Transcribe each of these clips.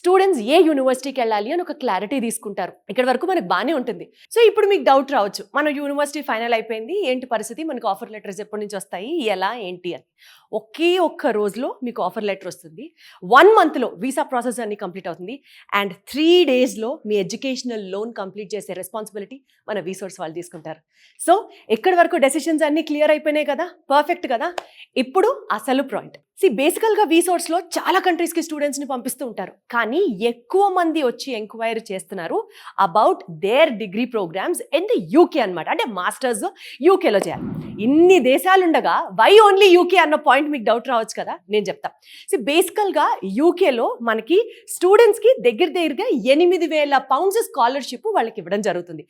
Students ఏ యూనివర్సిటీకి వెళ్ళాలి అని ఒక క్లారిటీ తీసుకుంటారు. ఇక్కడ వరకు మనకు బాగానే ఉంటుంది. సో ఇప్పుడు మీకు డౌట్ రావచ్చు, మన యూనివర్సిటీ ఫైనల్ అయిపోయింది, ఏంటి పరిస్థితి, మనకు ఆఫర్ లెటర్స్ ఎప్పటి నుంచి వస్తాయి, ఎలా ఏంటి అని. ఒకే ఒక్క రోజులో మీకు ఆఫర్ లెటర్ వస్తుంది. 1 monthలో వీసా ప్రాసెస్ అన్ని కంప్లీట్ అవుతుంది. అండ్ 3 daysలో మీ ఎడ్యుకేషనల్ లోన్ కంప్లీట్ చేసే రెస్పాన్సిబిలిటీ మన వీసోర్స్ వాళ్ళు తీసుకుంటారు. సో ఎక్కడి వరకు డెసిషన్స్ అన్ని క్లియర్ అయిపోయినాయి కదా, పర్ఫెక్ట్ కదా. ఇప్పుడు అసలు పాయింట్. బేసికల్గా వీసోర్స్లో చాలా కంట్రీస్కి స్టూడెంట్స్ని పంపిస్తూ ఉంటారు, కానీ ఎక్కువ మంది వచ్చి ఎంక్వైరీ చేస్తున్నారు about their degree programs in the UK అనమాట. అంటే మాస్టర్స్ యూకేలో చేయాలి. ఇన్ని దేశాలుండగా వై ఓన్లీ యూకే అన్న పాయింట్ మీకు డౌట్ రావచ్చు కదా, నేను చెప్తా. బేసికల్గా యూకేలో మనకి స్టూడెంట్స్కి దగ్గరగా 8,000 pounds స్కాలర్షిప్ వాళ్ళకి ఇవ్వడం జరుగుతుంది.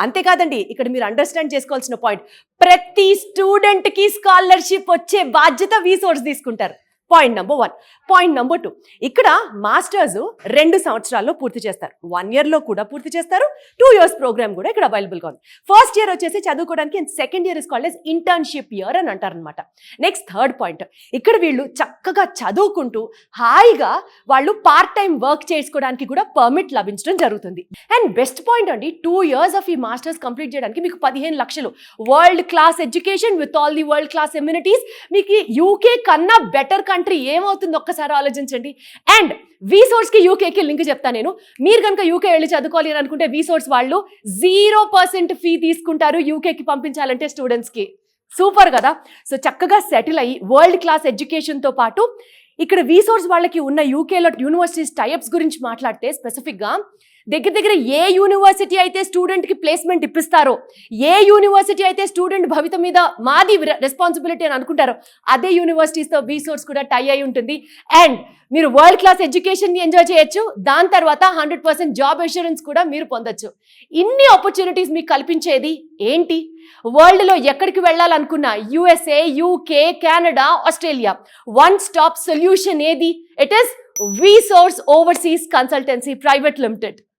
అంతేకాదండి, ఇక్కడ మీరు అండర్స్టాండ్ చేసుకోవాల్సిన పాయింట్, ప్రతి స్టూడెంట్కి స్కాలర్షిప్ వచ్చే బాధ్యత వీసోర్స్ తీసుకుంటారు. Point number 1. పాయింట్ నెంబర్ 2, ఇక్కడ మాస్టర్స్ 2 సంవత్సరాల్లో పూర్తి చేస్తారు, 1 yearలో కూడా పూర్తి చేస్తారు, 2 years ప్రోగ్రామ్ కూడా ఇక్కడ అవైలబుల్గా ఉంది. ఫస్ట్ ఇయర్ వచ్చేసి చదువుకోవడానికి, and second year is called as internship year అని అంటారనమాట. నెక్స్ట్ థర్డ్ పాయింట్, ఇక్కడ వీళ్ళు చక్కగా చదువుకుంటూ హాయిగా వాళ్ళు పార్ట్ టైం వర్క్ చేసుకోవడానికి కూడా పర్మిట్ లభించడం జరుగుతుంది. అండ్ బెస్ట్ పాయింట్ అండి, 2 years ఆఫ్ ఈ మాస్టర్స్ కంప్లీట్ చేయడానికి మీకు 15 లక్షలు world class education with all the world class amenities. మీకు యూకే కన్నా బెటర్ కంట్రీ ఏమవుతుంది ఒక్కసారి ఆలోచించండి. అండ్ వీసోర్స్కి యూకేకి లింక్ చెప్తాను నేను. మీరు కనుక యూకే వెళ్ళి చదువుకోవాలి అని అనుకుంటే వీసోర్స్ వాళ్ళు 0% ఫీ తీసుకుంటారు యూకేకి పంపించాలంటే స్టూడెంట్స్కి. సూపర్ కదా. సో చక్కగా సెటిల్ అయ్యి వరల్డ్ క్లాస్ ఎడ్యుకేషన్తో పాటు ఇక్కడ వీసోర్స్ వాళ్ళకి ఉన్న యూకేలో యూనివర్సిటీస్ టైప్స్ గురించి మాట్లాడితే స్పెసిఫిక్గా దగ్గర ఏ యూనివర్సిటీ అయితే స్టూడెంట్కి ప్లేస్మెంట్ ఇప్పిస్తారో, ఏ యూనివర్సిటీ అయితే స్టూడెంట్ భవిత మీద మాది రెస్పాన్సిబిలిటీ అని అనుకుంటారో, అదే యూనివర్సిటీస్తో వీసోర్స్ కూడా టై అయి ఉంటుంది. అండ్ మీరు వరల్డ్ క్లాస్ ఎడ్యుకేషన్ని ఎంజాయ్ చేయొచ్చు, దాని తర్వాత 100% జాబ్ అష్యూరెన్స్ కూడా మీరు పొందొచ్చు. ఇన్ని ఆపర్చునిటీస్ మీకు కల్పించేది ఏంటి? వరల్డ్లో ఎక్కడికి వెళ్ళాలనుకున్నా USA, UK, Canada, Australia, 1 stop solution ఏది? It is Vsource overseas consultancy private limited.